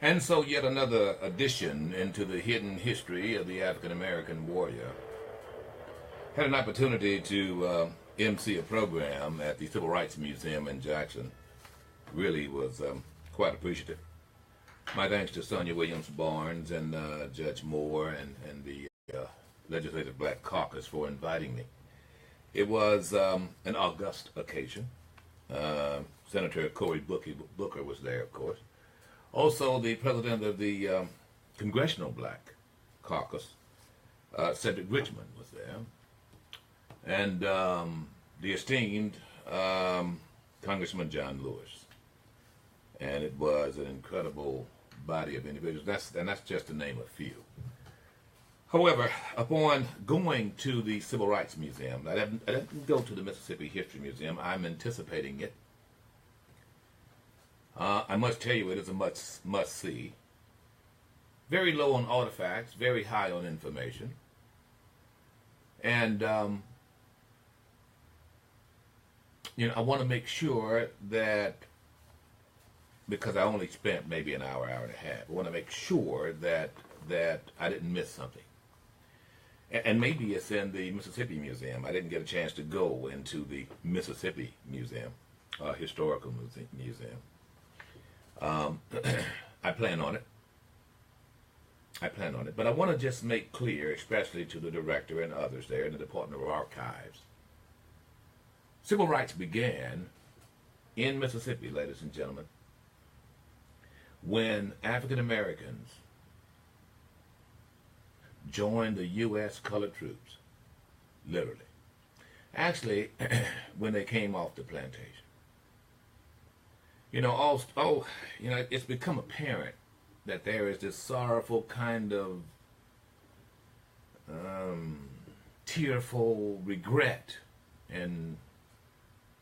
And so yet another addition into the hidden history of the African American warrior. Had an opportunity to MC a program at the Civil Rights Museum in Jackson. Really was quite appreciative. My thanks to Sonia Williams Barnes and Judge Moore and the Legislative Black Caucus for inviting me. It was an august occasion. Senator Cory Booker was there, of course. Also, the president of the Congressional Black Caucus, Cedric Richmond, was there. And the esteemed Congressman John Lewis. And it was an incredible body of individuals. That's just to name a few. However, upon going to the Civil Rights Museum, I didn't go to the Mississippi History Museum. I'm anticipating it. I must tell you, it is a must-see. Very low on artifacts, very high on information. And, I want to make sure that, because I only spent maybe an hour and a half, I want to make sure that I didn't miss something. And maybe it's in the Mississippi Museum. I didn't get a chance to go into the Mississippi Museum, Historical Museum. I plan on it. But I want to just make clear, especially to the director and others there in the Department of Archives, civil rights began in Mississippi, ladies and gentlemen, when African Americans joined the U.S. colored troops, literally. Actually, when they came off the plantation. It's become apparent that there is this sorrowful kind of tearful regret and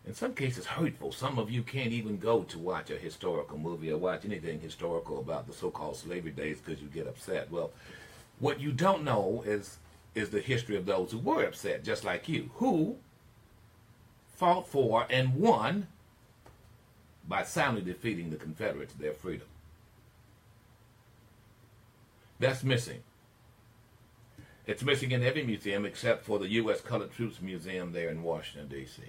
in some cases hurtful. Some of you can't even go to watch a historical movie or watch anything historical about the so-called slavery days because you get upset. Well, what you don't know is the history of those who were upset, just like you, who fought for and won by soundly defeating the Confederates, their freedom. That's missing. It's missing in every museum except for the U.S. Colored Troops Museum there in Washington, D.C.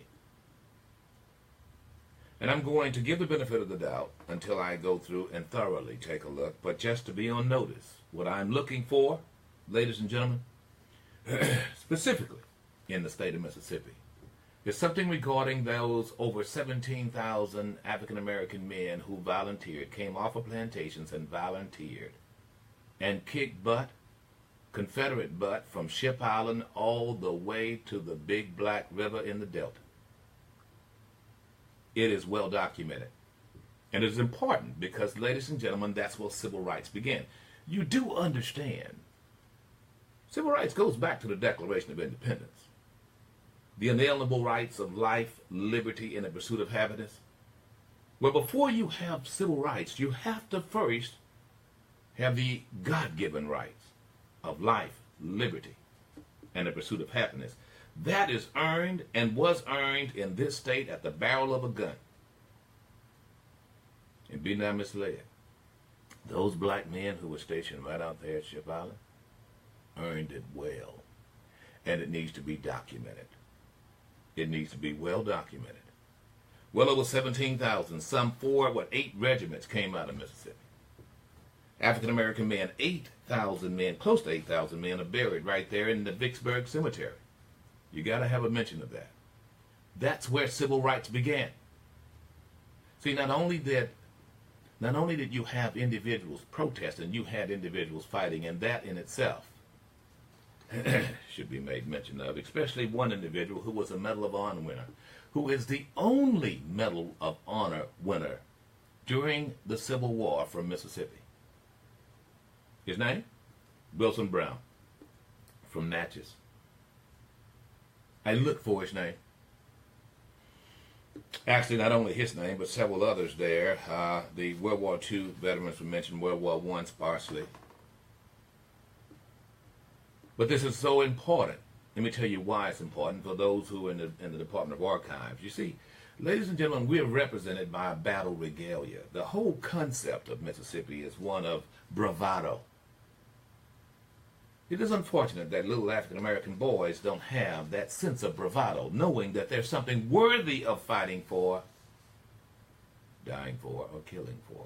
And I'm going to give the benefit of the doubt until I go through and thoroughly take a look, but just to be on notice, what I'm looking for, ladies and gentlemen, specifically in the state of Mississippi, is something regarding those over 17,000 African-American men who volunteered, came off of plantations and volunteered, and kicked butt, Confederate butt, from Ship Island all the way to the Big Black River in the Delta. It is well documented. And it is important because, ladies and gentlemen, that's where civil rights began. You do understand, civil rights goes back to the Declaration of Independence. The inalienable rights of life, liberty, and the pursuit of happiness. Well, before you have civil rights, you have to first have the God-given rights of life, liberty, and the pursuit of happiness. That is earned and was earned in this state at the barrel of a gun. And be not misled. Those black men who were stationed right out there at Ship Island earned it well. And it needs to be documented. It needs to be well documented. Well over 17,000, some 8 regiments came out of Mississippi. African-American men, 8,000 men, close to 8,000 men are buried right there in the Vicksburg Cemetery. You got to have a mention of that. That's where civil rights began. See, not only did you have individuals protesting, you had individuals fighting, and that in itself should be made mention of, especially one individual who was a Medal of Honor winner, who is the only Medal of Honor winner during the Civil War from Mississippi. His name? Wilson Brown, from Natchez. I looked for his name. Actually, not only his name, but several others there. The World War II veterans were mentioned, World War I sparsely. But this is so important. Let me tell you why it's important for those who are in the Department of Archives. You see, Ladies and gentlemen, we are represented by a battle regalia. The whole concept of Mississippi is one of bravado. It is unfortunate that little African-American boys don't have that sense of bravado, knowing that there's something worthy of fighting for, dying for, or killing for.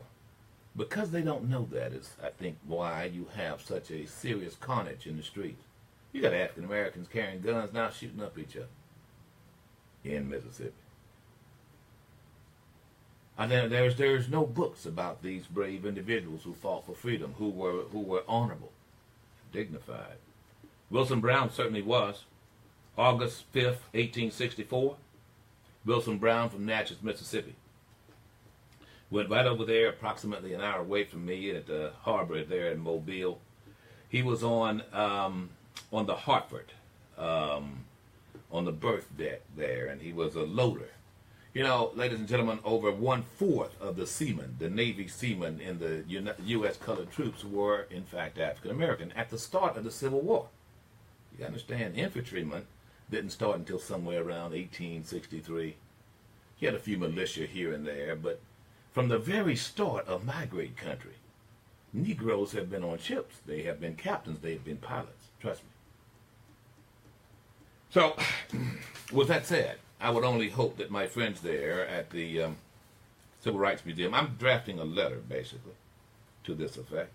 Because they don't know that is, I think, why you have such a serious carnage in the streets. You got African-Americans carrying guns now shooting up each other in Mississippi. And then there's no books about these brave individuals who fought for freedom, who were honorable, dignified. Wilson Brown certainly was. August 5th, 1864. Wilson Brown from Natchez, Mississippi. Went right over there, approximately an hour away from me, at the harbor there in Mobile. He was on the Hartford, on the berth deck there, and he was a loader. You know, ladies and gentlemen, over 1/4 of the seamen, the Navy seamen in the U.S. colored troops were, in fact, African American at the start of the Civil War. You understand, infantrymen didn't start until somewhere around 1863. You had a few militia here and there, but from the very start of my great country, Negroes have been on ships. They have been captains. They have been pilots. Trust me. So, with that said, I would only hope that my friends there at the Civil Rights Museum, I'm drafting a letter, basically, to this effect.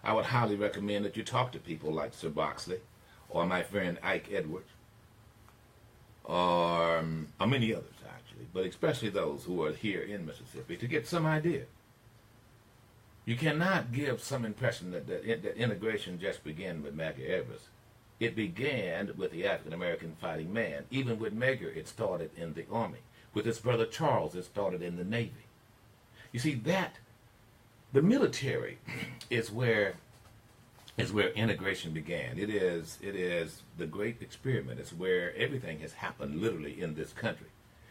I would highly recommend that you talk to people like Sir Boxley, or my friend Ike Edwards, or many others, actually, but especially those who are here in Mississippi, to get some idea. You cannot give some impression that integration just began with Medgar Evers. It began with the African-American fighting man. Even with Medgar, it started in the Army. With his brother Charles, it started in the Navy. You see, the military is where integration began. It is the great experiment. It's where everything has happened literally in this country.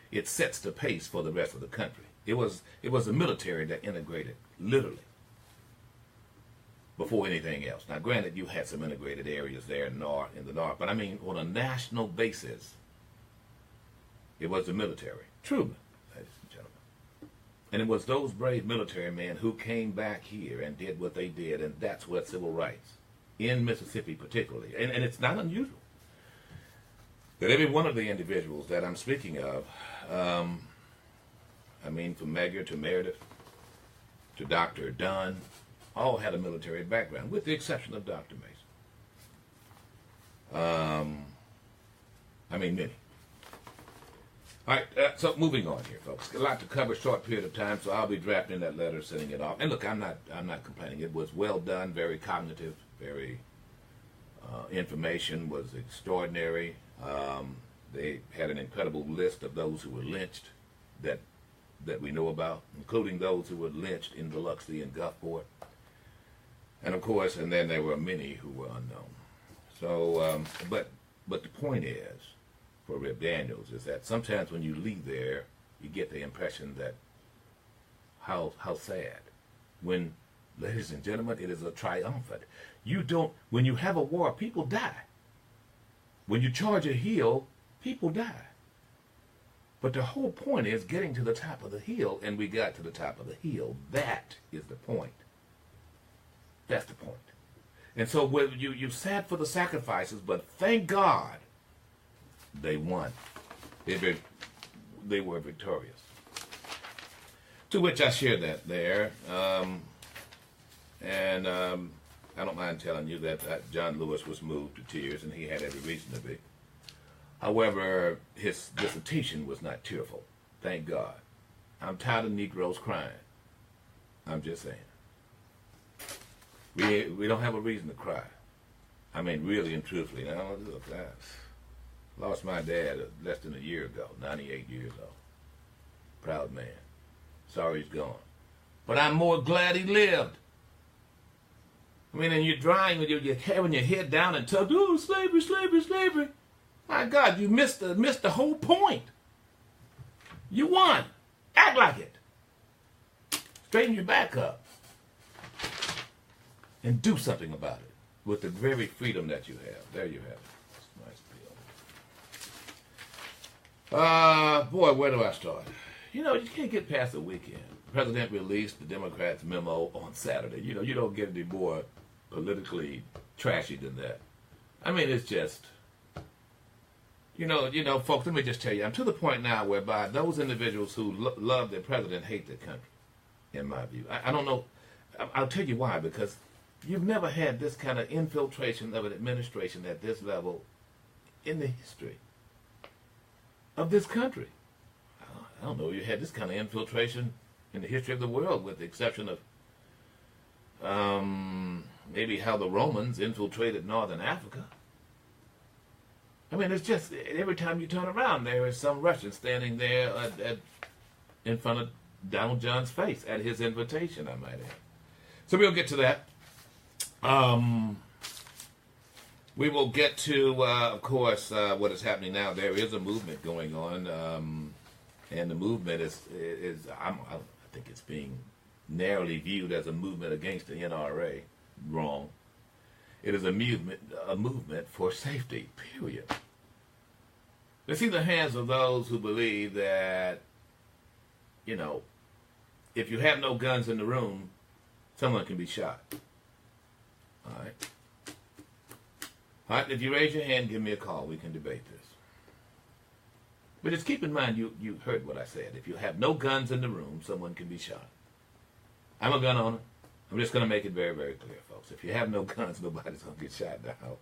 It sets the pace for the rest of the country. It was the military that integrated, literally, before anything else. Now, granted, you had some integrated areas there in the north, but I mean, on a national basis, it was the military. Truman, ladies and gentlemen. And it was those brave military men who came back here and did what they did, and that's what civil rights, in Mississippi particularly, and it's not unusual, that every one of the individuals that I'm speaking of, I mean, from Medgar to Meredith, to Dr. Dunn, all had a military background, with the exception of Dr. Mason. I mean, many. All right, so moving on here, folks. A lot to cover, short period of time, so I'll be drafting that letter, sending it off. And look, I'm not complaining. It was well done, very cognitive, very information was extraordinary. They had an incredible list of those who were lynched that we know about, including those who were lynched in Biloxi and Gulfport. And of course, and then there were many who were unknown. So, but the point is, for Rip Daniels, is that sometimes when you leave there, you get the impression that how sad. When, ladies and gentlemen, it is a triumphant. When you have a war, people die. When you charge a hill, people die. But the whole point is getting to the top of the hill, and we got to the top of the hill. That is the point. That's the point. And so you sad for the sacrifices, but thank God they won. They were victorious. To which I share that there. And I don't mind telling you that John Lewis was moved to tears, and he had every reason to be. However, his dissertation was not tearful. Thank God. I'm tired of Negroes crying. I'm just saying. We don't have a reason to cry. I mean, really and truthfully. Now, look, I lost my dad less than a year ago, 98 years old. Proud man. Sorry he's gone. But I'm more glad he lived. I mean, and you're drying with you're having your head down and telling, oh, slavery, slavery, slavery. My God, you missed the whole point. You won. Act like it. Straighten your back up. And do something about it with the very freedom that you have. There you have it. That's a nice deal. Boy, where do I start? you can't get past the weekend. The president released the Democrats' memo on Saturday. You don't get any more politically trashy than that. I mean, it's just, folks, let me just tell you, I'm to the point now whereby those individuals who love their president hate their country, in my view. I don't know. I'll tell you why, because you've never had this kind of infiltration of an administration at this level in the history of this country. I don't know you had this kind of infiltration in the history of the world, with the exception of maybe how the Romans infiltrated northern Africa. I mean, it's just, every time you turn around, there is some Russian standing there in front of Donald John's face at his invitation, I might add. So we'll get to that. We will get to, of course, what is happening now. There is a movement going on, and the movement is I think it's being narrowly viewed as a movement against the NRA. Wrong. It is a movement for safety, period. It's in the hands of those who believe that, if you have no guns in the room, someone can be shot. All right? All right, if you raise your hand, give me a call. We can debate this. But just keep in mind, you heard what I said. If you have no guns in the room, someone can be shot. I'm a gun owner. I'm just going to make it very, very clear, folks. If you have no guns, nobody's going to get shot now.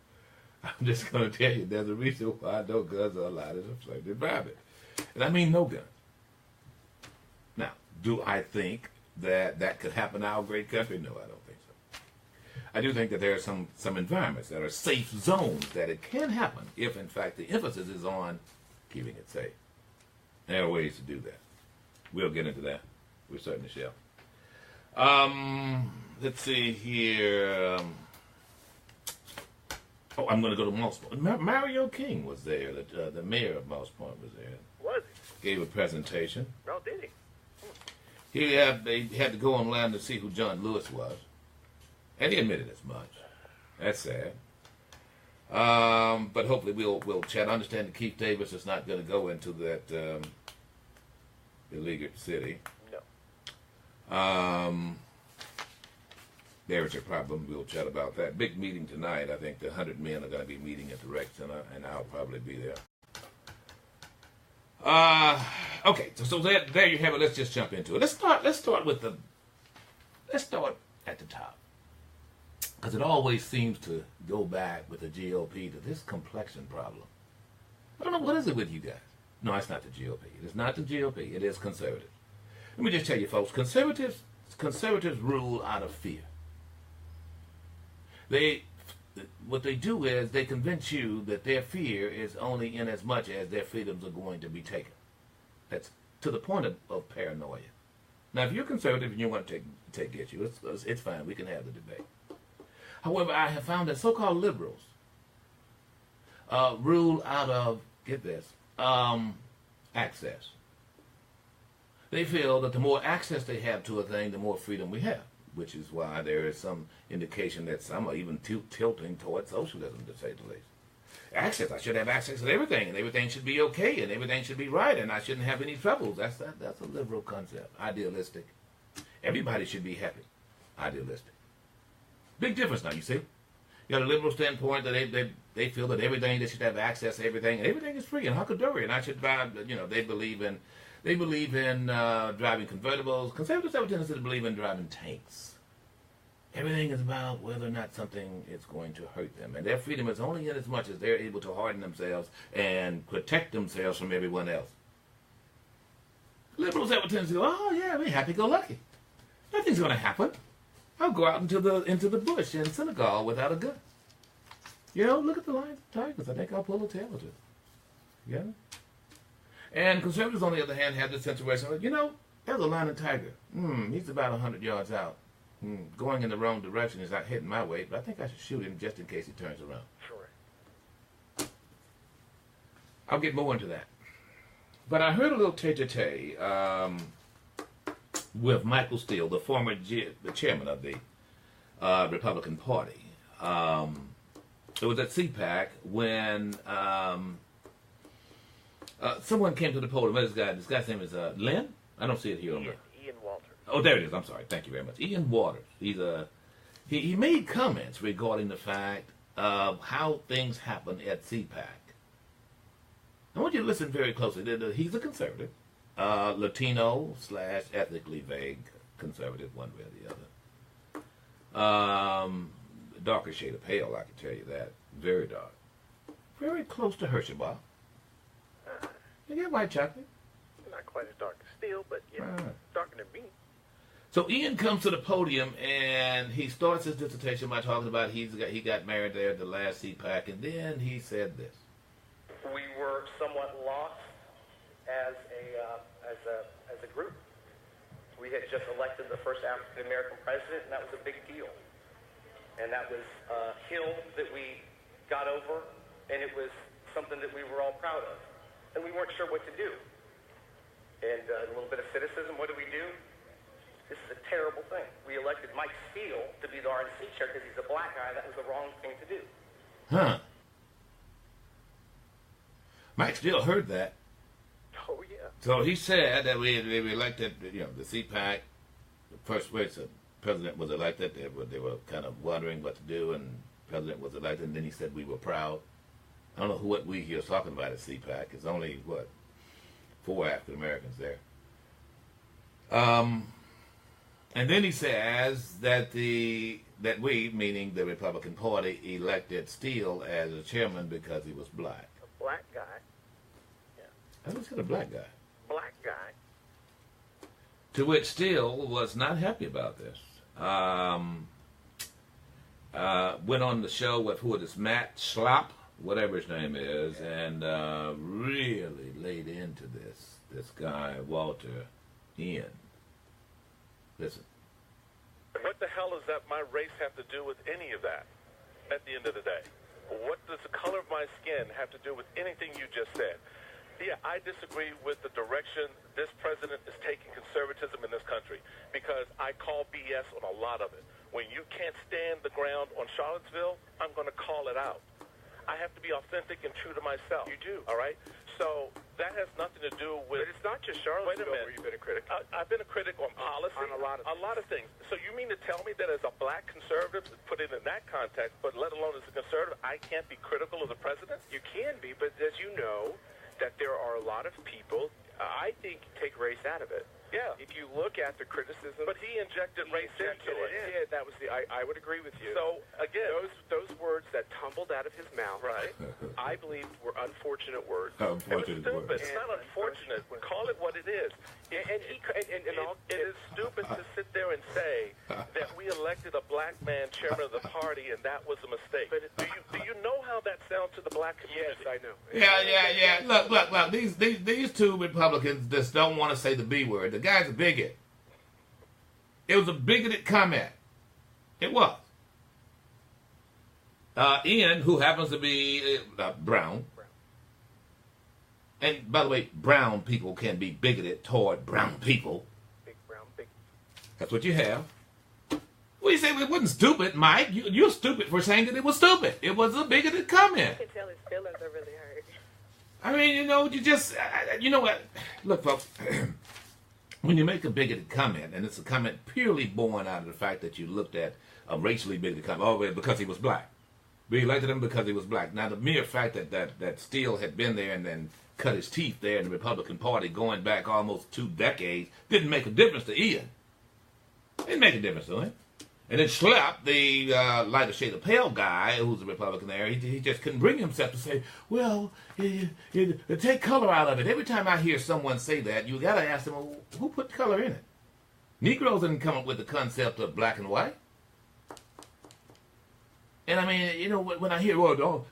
I'm just going to tell you, there's a reason why no guns are allowed in a certain environment. And I mean no guns. Now, do I think that could happen in our great country? No, I don't think so. I do think that there are some environments that are safe zones that it can happen if, in fact, the emphasis is on keeping it safe. There are ways to do that. We'll get into that. We certainly shall. Let's see here. I'm going to go to Moss Point. Mario King was there. The mayor of Moss Point was there. Was he? Gave a presentation. No, did he? He had to go online to see who John Lewis was. And he admitted as much. That's sad. But hopefully we'll chat. I understand that Keith Davis is not going to go into that beleaguered city. No. There's a problem. We'll chat about that. Big meeting tonight. I think the 100 men are going to be meeting at the rec center, and I'll probably be there. Okay, so there you have it. Let's just jump into it. Let's start at the top, because it always seems to go back with the GOP to this complexion problem. I don't know, what is it with you guys? No, it's not the GOP. It is not the GOP. It is conservatives. Let me just tell you, folks. Conservatives rule out of fear. What they do is they convince you that their fear is only in as much as their freedoms are going to be taken. That's to the point of paranoia. Now, if you're conservative and you want to take issue, it's fine. We can have the debate. However, I have found that so-called liberals rule out of, get this, access. They feel that the more access they have to a thing, the more freedom we have, which is why there is some indication that some are even tilting toward socialism, to say the least. Access, I should have access to everything, and everything should be okay, and everything should be right, and I shouldn't have any troubles. That's a liberal concept, idealistic. Everybody should be happy, idealistic. Big difference now, you see. You got a liberal standpoint that they feel that everything, they should have access to everything, and everything is free and hunky-dory, and I should buy, they believe in driving convertibles. Conservatives have a tendency to believe in driving tanks. Everything is about whether or not something is going to hurt them. And their freedom is only in as much as they're able to harden themselves and protect themselves from everyone else. Liberals have a tendency to go, oh yeah, we're happy-go-lucky. Nothing's going to happen. I'll go out into the bush in Senegal without a gun. Look at the lions and tigers. I think I'll pull a tail or two. You got it? And conservatives, on the other hand, have this sense of where, there's a lion and tiger. He's about 100 yards out. Going in the wrong direction. He's not hitting my way, but I think I should shoot him just in case he turns around. Sure. I'll get more into that. But I heard a little tete-a-tete with Michael Steele, the former the chairman of the Republican Party. It was at CPAC when someone came to the podium. This guy's name is Lynn. I don't see it here. Ian Walters. Oh, there it is. I'm sorry. Thank you very much. Ian Waters. He made comments regarding the fact of how things happen at CPAC. I want you to listen very closely. He's a conservative, Latino / ethnically vague conservative, one way or the other. Darker shade of pale, I can tell you that. Very dark. Very close to Herschelbach. You get white chocolate? Not quite as dark as Steele, but yeah, darker than me. So Ian comes to the podium and he starts his dissertation by talking about he got married there at the last CPAC, and then he said this. We were somewhat lost as a group. We had just elected the first African American president, and that was a big deal. And that was a hill that we got over, and it was something that we were all proud of. And we weren't sure what to do. And a little bit of cynicism, what do? This is a terrible thing. We elected Mike Steele to be the RNC chair because he's a black guy. That was the wrong thing to do. Huh. Mike Steele heard that. Oh, yeah. So he said that we elected, the CPAC, the first place the president was elected, they were kind of wondering what to do, and the president was elected, and then he said we were proud. I don't know what we here is talking about at CPAC. It's only, 4 African Americans there. And then he says that we, meaning the Republican Party, elected Steele as a chairman because he was black. A black guy. Yeah. I just said a black guy. Black guy. To which Steele was not happy about this. Went on the show with Matt Schlapp, whatever his name is, and really laid into this guy, Walter Ian. Listen. What the hell does my race have to do with any of that at the end of the day? What does the color of my skin have to do with anything you just said? Yeah, I disagree with the direction this president is taking conservatism in this country, because I call BS on a lot of it. When you can't stand the ground on Charlottesville, I'm going to call it out. I have to be authentic and true to myself. You do. All right? So that has nothing to do with... But it's not just Charlottesville where you've been a critic. I've been a critic on policy. On a lot of things. So you mean to tell me that as a black conservative, put it in that context, but let alone as a conservative, I can't be critical of the president? You can be, but as you know, that there are a lot of people, I think, take race out of it. Yeah. If you look at the criticism... But he injected race into it. Yeah, that was I would agree with you. So, again... Those words that tumbled out of his mouth, right, I believe were unfortunate words. Unfortunate words. words. It's not unfortunate. Call it what it is. It is stupid to sit there and say that we elected a black man chairman of the party and that was a mistake. But do you know how that sounds to the black community? Yes, I know. Yeah. Look. These two Republicans just don't want to say the B word. The guy's a bigot. It was a bigoted comment. It was. Ian, who happens to be brown, and by the way, brown people can be bigoted toward brown people. Big brown, big. That's what you have. Well, you say it wasn't stupid, Mike. You're stupid for saying that it was stupid. It was a bigoted comment. You can tell his feelings are really hurt. I mean, you know what? Look, folks, when you make a bigoted comment, and it's a comment purely born out of the fact that you looked at a racially bigoted comment, because he was black. We elected him because he was black. Now, the mere fact that Steele had been there and then cut his teeth there in the Republican Party going back almost 2 decades didn't make a difference to Ian. It didn't make a difference to him. And then Schlapp, the lighter shade of pale guy who's a Republican there, he just couldn't bring himself to say, well, take color out of it. Every time I hear someone say that, you got to ask them, well, who put color in it? Negroes didn't come up with the concept of black and white. And I mean, when I hear,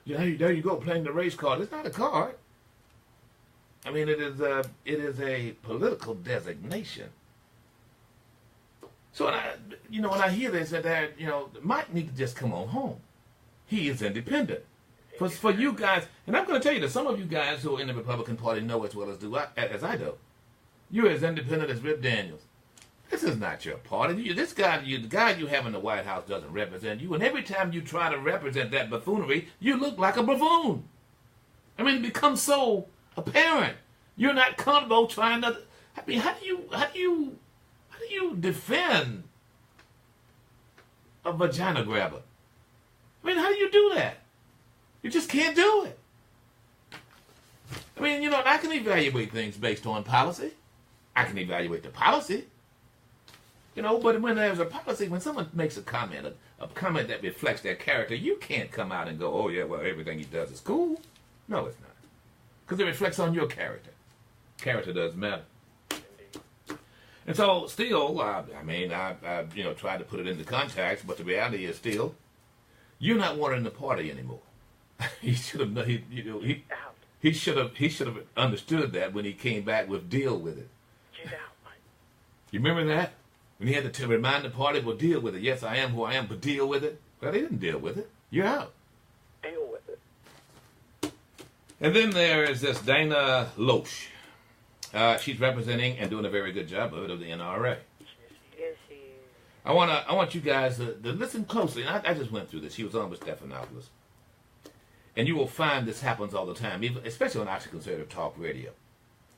there you go, playing the race card. It's not a card. I mean, it is a political designation. So when I hear this, that Mike need to just come on home. He is independent. For you guys, and I'm going to tell you that some of you guys who are in the Republican Party know as well as I do. You're as independent as Rip Daniels. This is not your party. The guy you have in the White House doesn't represent you. And every time you try to represent that buffoonery, you look like a buffoon. I mean, it becomes so apparent. You're not comfortable trying to I mean, how do you defend a vagina grabber? I mean, how do you do that? You just can't do it. I mean, you know, I can evaluate things based on policy. I can evaluate the policy. You know, but when there's a policy, when someone makes a comment that reflects their character, you can't come out and go, oh yeah, well, everything he does is cool. No, it's not. Because it reflects on your character. Character does matter. And so, Steele, I you know, tried to put it into context, but the reality is, Steele, you're not wanting the party anymore. He should have, he should have understood that when he came back with deal with it. Get out, Mike. You remember that? When he had to remind the party, well, deal with it. Yes, I am who I am, but deal with it. Well, they didn't deal with it. You're out. Deal with it. And then there is this Dana Loesch. She's representing and doing a very good job of it, of the NRA. Yes, she is. I want you guys to listen closely. And I just went through this. She was on with Stephanopoulos. And you will find this happens all the time, especially on Actually Conservative Talk Radio.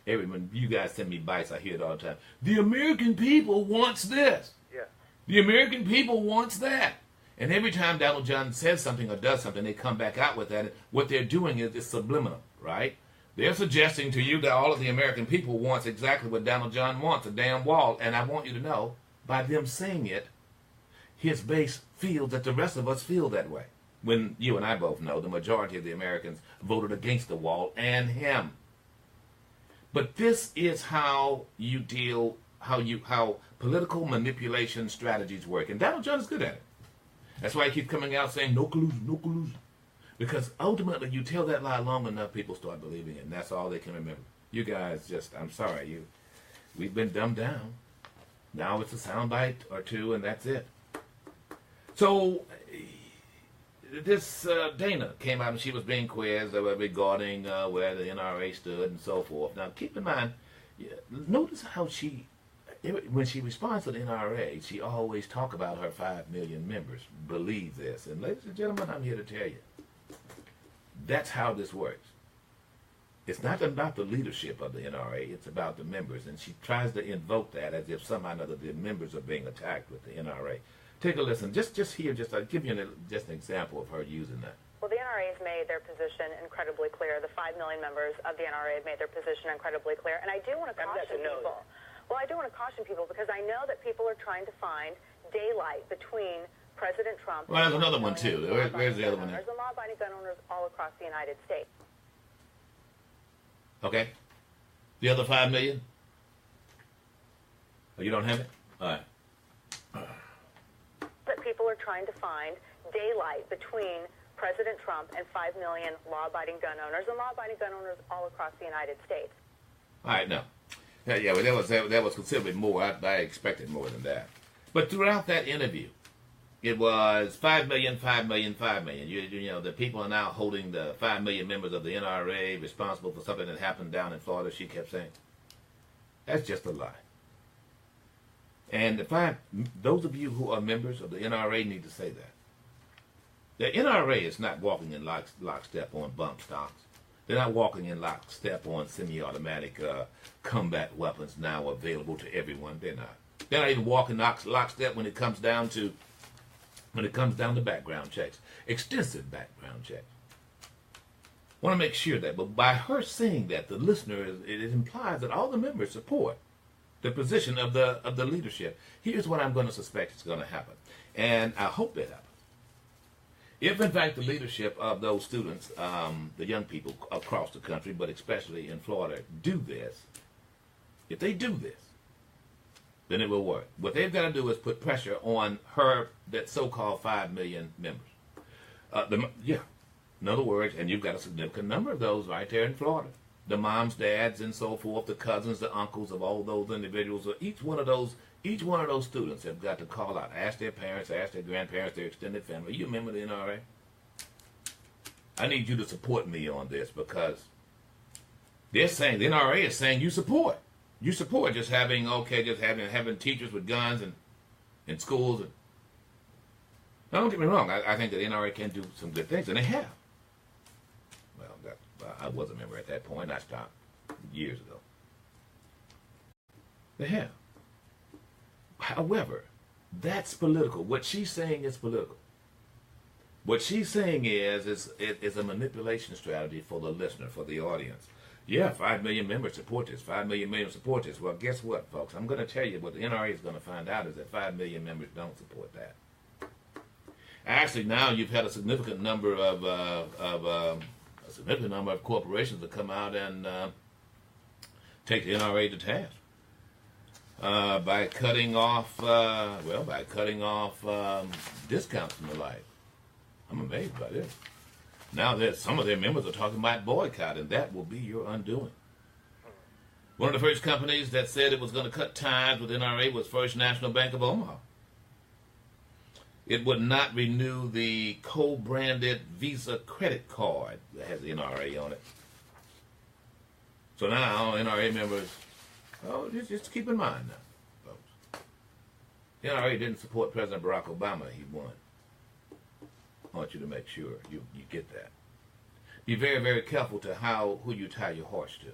When you guys send me bites, I hear it all the time. The American people wants this. Yeah. The American people wants that. And every time Donald John says something or does something, they come back out with that. What they're doing is subliminal, right? They're suggesting to you that all of the American people wants exactly what Donald John wants, a damn wall. And I want you to know, by them saying it, his base feels that the rest of us feel that way. When you and I both know the majority of the Americans voted against the wall and him. But this is how you deal, how political manipulation strategies work. And Donald John is good at it. That's why he keeps coming out saying no collusion, no collusion. Because ultimately you tell that lie long enough, people start believing it. And that's all they can remember. You guys just, I'm sorry, we've been dumbed down. Now it's a soundbite or two and that's it. So this Dana came out and she was being quizzed regarding where the NRA stood and so forth. Now, keep in mind, notice how when she responds to the NRA, she always talk about her 5 million members. Believe this. And ladies and gentlemen, I'm here to tell you, that's how this works. It's not about the leadership of the NRA, it's about the members. And she tries to invoke that as if somehow or another the members are being attacked with the NRA. Take a listen. Just here, I'll give you just an example of her using that. Well, the NRA has made their position incredibly clear. The 5 million members of the NRA have made their position incredibly clear. And I do want to caution people. Well, I do want to caution people because I know that people are trying to find daylight between President Trump. Well, there's another one too. Where's the other one? There's law-abiding gun owners all across the United States. Okay. The other 5 million? Oh, you don't have it? All right. That people are trying to find daylight between President Trump and 5 million law-abiding gun owners and law-abiding gun owners all across the United States. All right, no. Yeah, well, that was considerably more. I expected more than that. But throughout that interview, it was 5 million, 5 million, 5 million. You know, the people are now holding the 5 million members of the NRA responsible for something that happened down in Florida, she kept saying. That's just a lie. And those of you who are members of the NRA need to say that. The NRA is not walking in lockstep on bump stocks. They're not walking in lockstep on semi-automatic combat weapons now available to everyone. They're not. They're not even walking lockstep when it comes down to background checks, extensive background checks. I want to make sure that, but by her saying that, the listener it implies that all the members support the position of the leadership. Here's what I'm going to suspect is going to happen, and I hope that happens. If, in fact, the leadership of those students, the young people across the country, but especially in Florida, do this, if they do this, then it will work. What they've got to do is put pressure on that so-called 5 million members. In other words, and you've got a significant number of those right there in Florida. The moms, dads, and so forth, the cousins, the uncles of all those individuals, each one of those students have got to call out, ask their parents, ask their grandparents, their extended family. You remember the NRA? I need you to support me on this because they're saying, the NRA is saying you support just having teachers with guns in schools. Now, don't get me wrong. I think that the NRA can do some good things, and they have. Well, I was a member at that point. I stopped years ago. They have. However, that's political. What she's saying is political. What she's saying is a manipulation strategy for the listener, for the audience. Yeah, 5 million members support this. 5 million members support this. Well, guess what, folks? I'm going to tell you what the NRA is going to find out is that 5 million members don't support that. Actually, now you've had a significant number of corporations that come out and take the NRA to task by cutting off discounts and the like. I'm amazed by this. Now that some of their members are talking about boycott, and that will be your undoing. One of the first companies that said it was going to cut ties with NRA was First National Bank of Omaha. It would not renew the co-branded Visa credit card that has the NRA on it. So now NRA members, just keep in mind now, folks. The NRA didn't support President Barack Obama. He won. I want you to make sure you get that. Be very, very careful to who you tie your horse to.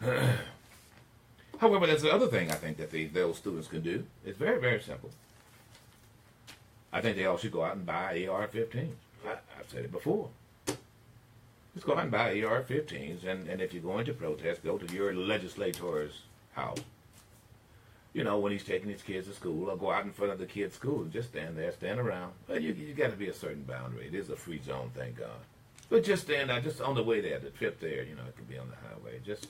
My point. However, there's the other thing I think that those students can do. It's very, very simple. I think they all should go out and buy AR-15s. I've said it before. Just go out and buy AR-15s, and if you're going to protest, go to your legislator's house. You know, when he's taking his kids to school, or go out in front of the kids' school and just stand there, stand around. Well, you got to be a certain boundary. It is a free zone, thank God. But just stand there, just on the way there, the trip there, you know, it could be on the highway. Just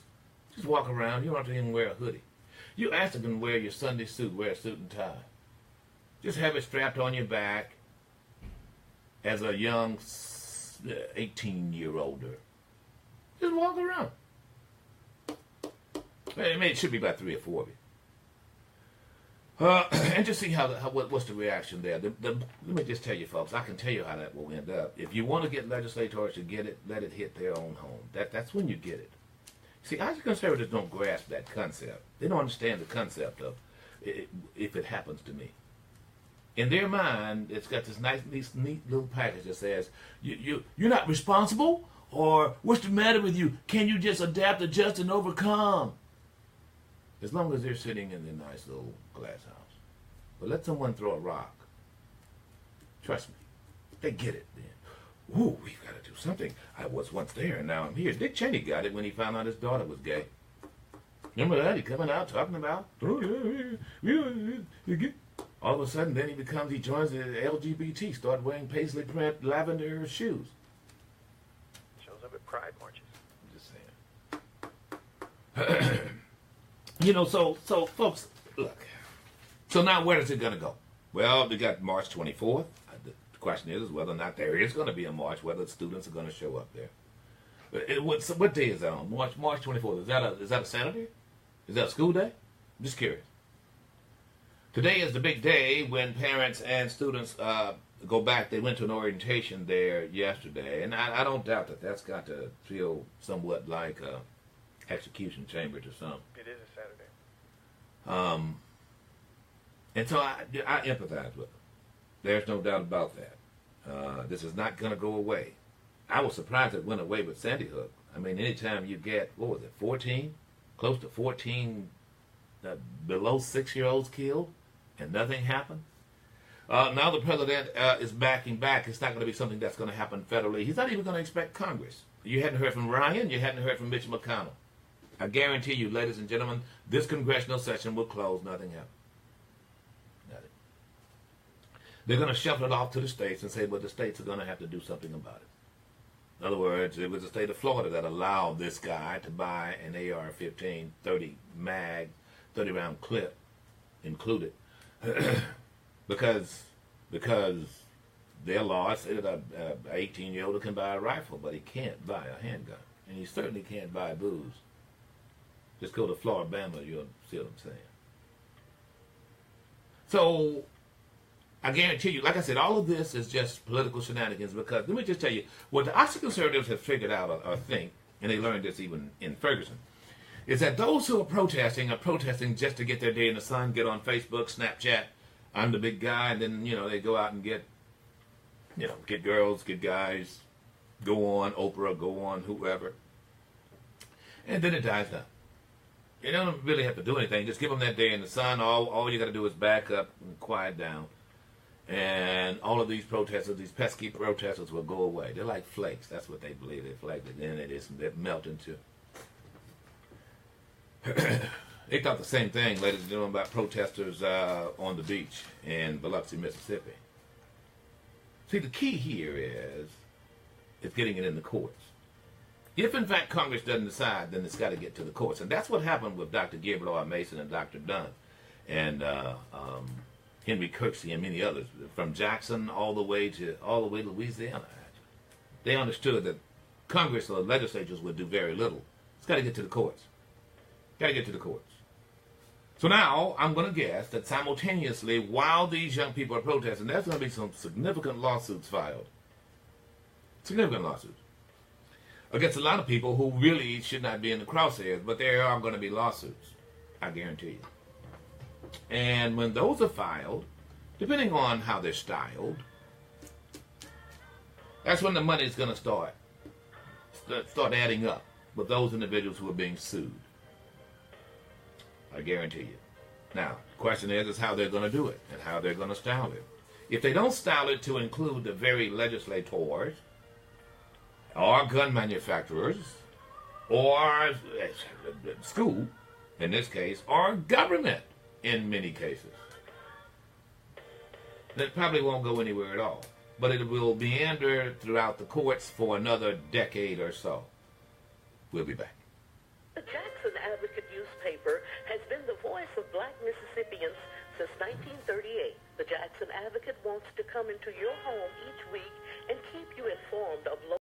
walk around. You don't have to even wear a hoodie. You actually can wear your Sunday suit, wear a suit and tie. Just have it strapped on your back as a young 18-year-older. Just walk around. I mean, it should be about 3 or 4 of you. And just see what's the reaction there. Let me just tell you, folks, I can tell you how that will end up. If you want to get legislators to get it, let it hit their own home. That's when you get it. See, our conservatives don't grasp that concept. They don't understand the concept of if it happens to me. In their mind, it's got this nice, neat little package that says, you're not responsible, or what's the matter with you? Can you just adapt, adjust, and overcome? As long as they're sitting in their nice little glass house. But let someone throw a rock. Trust me, they get it then. Ooh, we've got to do something. I was once there and now I'm here. Dick Cheney got it when he found out his daughter was gay. Remember that? He coming out talking about, all of a sudden then he joins the LGBT, start wearing paisley print lavender shoes. Shows up at Pride marches. I'm just saying. You know, so folks, look. So now where is it going to go? Well, we got March 24th. The question is whether or not there is going to be a march, whether students are going to show up there. What day is that on? March 24th. Is that a Saturday? Is that a school day? I'm just curious. Today is the big day when parents and students go back. They went to an orientation there yesterday, and I don't doubt that that's got to feel somewhat like execution chambers or something. It is a Saturday. And so I empathize with them. There's no doubt about that. This is not going to go away. I was surprised it went away with Sandy Hook. I mean, anytime you get, 14? Close to 14 below 6-year-olds killed, and nothing happened. Now the president is backing back. It's not going to be something that's going to happen federally. He's not even going to expect Congress. You hadn't heard from Ryan. You hadn't heard from Mitch McConnell. I guarantee you, ladies and gentlemen, this congressional session will close. Nothing happened. Nothing. They're going to shuffle it off to the states and say, well, the states are going to have to do something about it. In other words, it was the state of Florida that allowed this guy to buy an AR-15, 30 mag, 30-round clip included, because their law said that an 18-year-old can buy a rifle, but he can't buy a handgun, and he certainly can't buy booze. Just go to Florida, you'll see what I'm saying. So, I guarantee you, like I said, all of this is just political shenanigans because, let me just tell you, what the Oxy conservatives have figured out or think, and they learned this even in Ferguson, is that those who are protesting just to get their day in the sun, get on Facebook, Snapchat, I'm the big guy, and then, they go out and get girls, get guys, go on Oprah, go on whoever, and then it dies down. You don't really have to do anything. Just give them that day in the sun. All you got to do is back up and quiet down. And all of these protesters, these pesky protesters, will go away. They're like flakes. That's what they believe. They're flakes. And then they melt into. They thought the same thing, ladies and gentlemen, about protesters on the beach in Biloxi, Mississippi. See, the key here is getting it in the courts. If, in fact, Congress doesn't decide, then it's got to get to the courts. And that's what happened with Dr. Gabriel R. Mason and Dr. Dunn and Henry Kirksey and many others, from Jackson all the way to Louisiana. They understood that Congress or legislatures would do very little. It's got to get to the courts. Got to get to the courts. So now I'm going to guess that simultaneously, while these young people are protesting, there's going to be some significant lawsuits filed. Significant lawsuits. Against a lot of people who really should not be in the crosshairs, but there are going to be lawsuits, I guarantee you. And when those are filed, depending on how they're styled, that's when the money is going to start adding up with those individuals who are being sued. I guarantee you. Now, the question is how they're going to do it and how they're going to style it. If they don't style it to include the very legislators, or gun manufacturers, or school, in this case, or government, in many cases, then it probably won't go anywhere at all. But it will meander throughout the courts for another decade or so. We'll be back. The Jackson Advocate newspaper has been the voice of black Mississippians since 1938. The Jackson Advocate wants to come into your home each week and keep you informed of local